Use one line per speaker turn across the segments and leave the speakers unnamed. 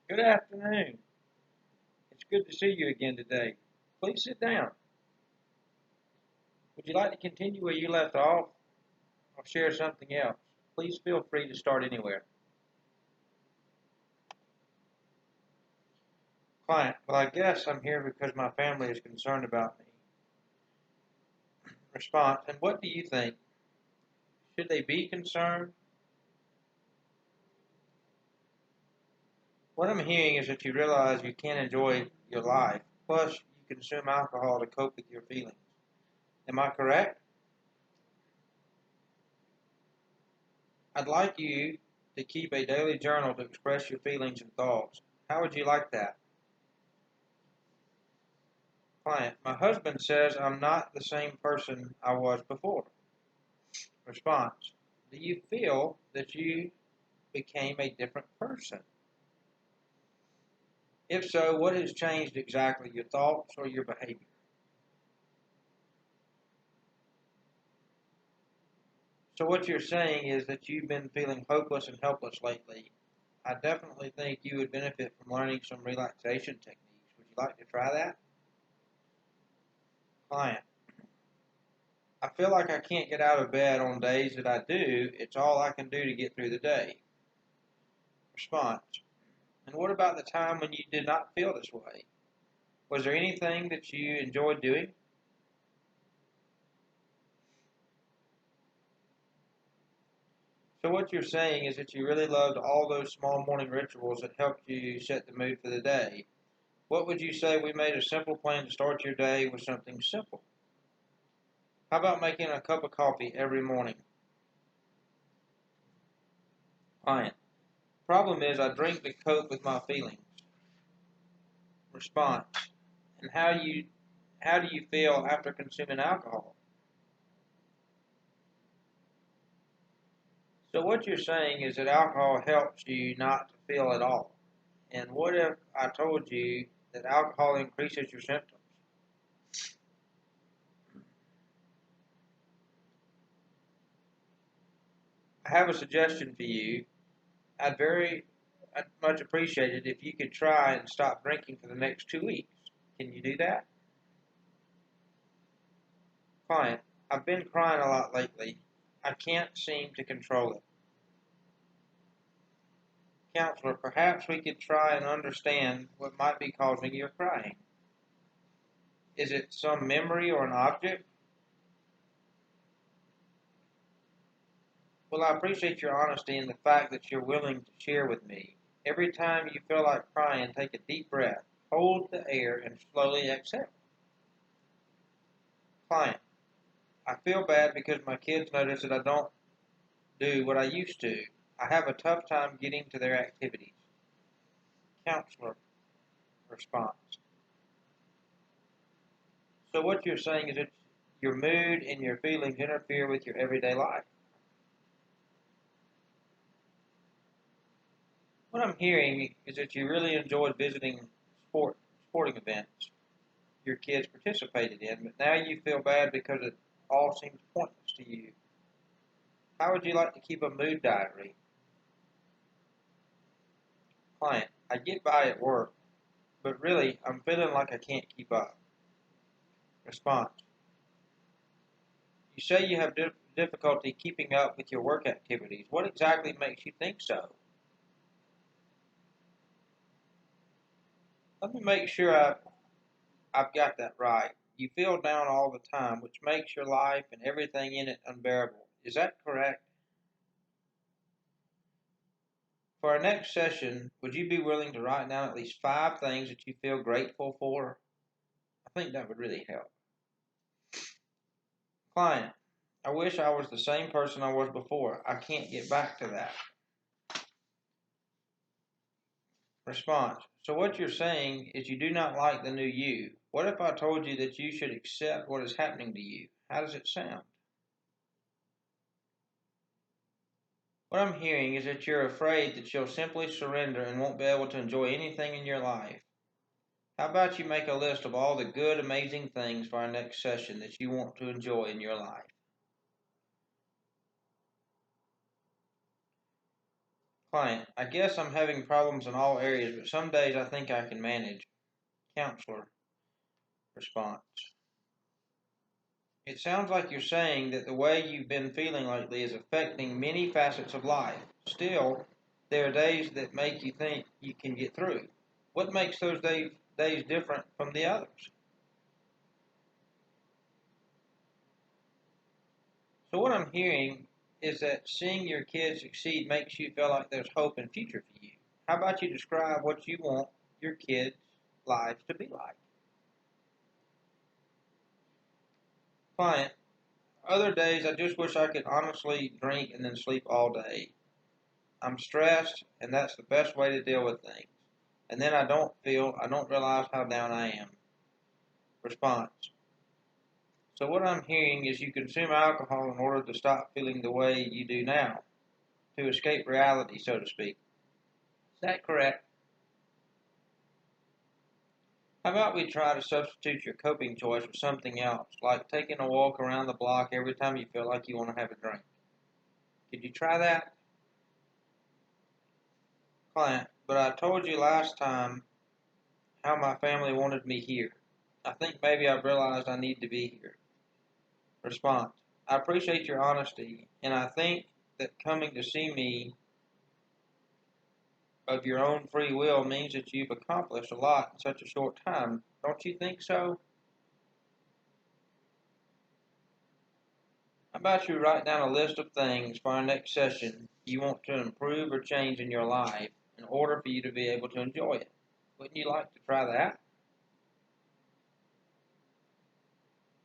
Good afternoon. It's good to see you again today. Please sit down. Would you like to continue where you left off or share something else? Please feel free to start anywhere. Client, well, I guess I'm here because my family is concerned about me. Response, and what do you think? Should they be concerned? What I'm hearing is that you realize you can't enjoy your life, plus you consume alcohol to cope with your feelings. Am I correct? I'd like you to keep a daily journal to express your feelings and thoughts. How would you like that? Client, my husband says I'm not the same person I was before. Response, do you feel that you became a different person? If so, what has changed exactly, your thoughts or your behavior? So what you're saying is that you've been feeling hopeless and helpless lately. I definitely think you would benefit from learning some relaxation techniques. Would you like to try that? Client, I feel like I can't get out of bed on days that I do. It's all I can do to get through the day. Response, and what about the time when you did not feel this way? Was there anything that you enjoyed doing? So what you're saying is that you really loved all those small morning rituals that helped you set the mood for the day. What would you say we made a simple plan to start your day with something simple? How about making a cup of coffee every morning? Client. Problem is I drink to cope with my feelings. Response. And how do you feel after consuming alcohol? So what you're saying is that alcohol helps you not to feel at all. And what if I told you that alcohol increases your symptoms? I have a suggestion for you. I'd much appreciate it if you could try and stop drinking for the next 2 weeks. Can you do that? Client, I've been crying a lot lately. I can't seem to control it. Counselor, perhaps we could try and understand what might be causing your crying. Is it some memory or an object? Well, I appreciate your honesty and the fact that you're willing to share with me. Every time you feel like crying, take a deep breath, hold the air, and slowly exhale. Client, I feel bad because my kids notice that I don't do what I used to. I have a tough time getting to their activities. Counselor response. So what you're saying is that your mood and your feelings interfere with your everyday life. What I'm hearing is that you really enjoyed visiting sporting events your kids participated in, but now you feel bad because it all seems pointless to you. How would you like to keep a mood diary? Client, I get by at work, but really I'm feeling like I can't keep up. Response, you say you have difficulty keeping up with your work activities. What exactly makes you think so? Let me make sure I've got that right. You feel down all the time, which makes your life and everything in it unbearable. Is that correct? For our next session, would you be willing to write down at least 5 things that you feel grateful for? I think that would really help. Client, I wish I was the same person I was before. I can't get back to that. Response, so what you're saying is you do not like the new you. What if I told you that you should accept what is happening to you? How does it sound? What I'm hearing is that you're afraid that you'll simply surrender and won't be able to enjoy anything in your life. How about you make a list of all the good, amazing things for our next session that you want to enjoy in your life? Client, I guess I'm having problems in all areas, but some days I think I can manage. Counselor, response. It sounds like you're saying that the way you've been feeling lately is affecting many facets of life. Still, there are days that make you think you can get through. What makes those days different from the others? So, what I'm hearing is that seeing your kids succeed makes you feel like there's hope and future for you. How about you describe what you want your kids' lives to be like? Client, other days I just wish I could honestly drink and then sleep all day. I'm stressed, and that's the best way to deal with things. And then I don't realize how down I am. Response. So what I'm hearing is you consume alcohol in order to stop feeling the way you do now, to escape reality, so to speak. Is that correct? How about we try to substitute your coping choice with something else, like taking a walk around the block every time you feel like you want to have a drink? Could you try that? Client, but I told you last time how my family wanted me here. I think maybe I've realized I need to be here. Response. I appreciate your honesty, and I think that coming to see me of your own free will means that you've accomplished a lot in such a short time. Don't you think so? How about you write down a list of things for our next session you want to improve or change in your life in order for you to be able to enjoy it? Wouldn't you like to try that?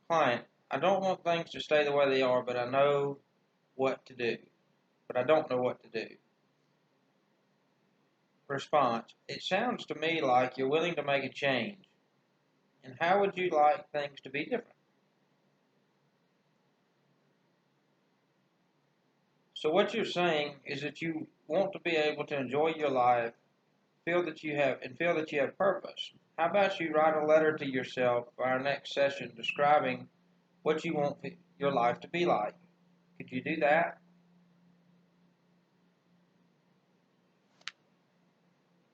Client, I don't want things to stay the way they are, but I know what to do. But I don't know what to do. Response. It sounds to me like you're willing to make a change. And how would you like things to be different? So what you're saying is that you want to be able to enjoy your life, feel that you have purpose. How about you write a letter to yourself for our next session describing what you want your life to be like? Could you do that?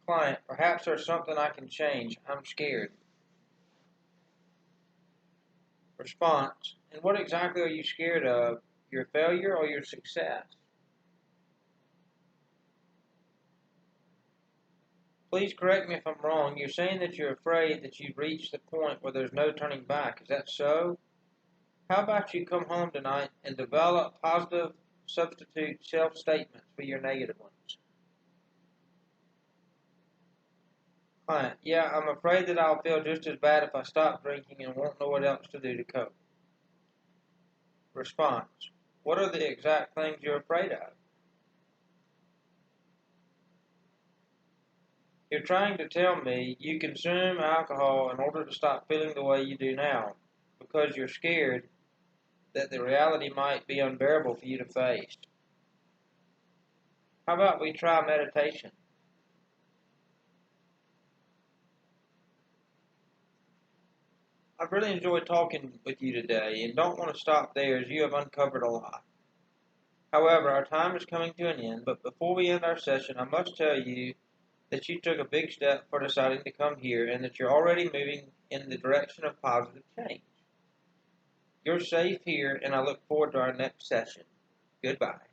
Client, perhaps there's something I can change. I'm scared. Response, and what exactly are you scared of? Your failure or your success? Please correct me if I'm wrong. You're saying that you're afraid that you've reached the point where there's no turning back. Is that so? How about you come home tonight and develop positive substitute self statements for your negative ones? Client, yeah, I'm afraid that I'll feel just as bad if I stop drinking and won't know what else to do to cope. Response, what are the exact things you're afraid of? You're trying to tell me you consume alcohol in order to stop feeling the way you do now because you're scared that the reality might be unbearable for you to face. How about we try meditation? I've really enjoyed talking with you today and don't want to stop there as you have uncovered a lot. However, our time is coming to an end, but before we end our session, I must tell you that you took a big step for deciding to come here and that you're already moving in the direction of positive change. You're safe here, and I look forward to our next session. Goodbye.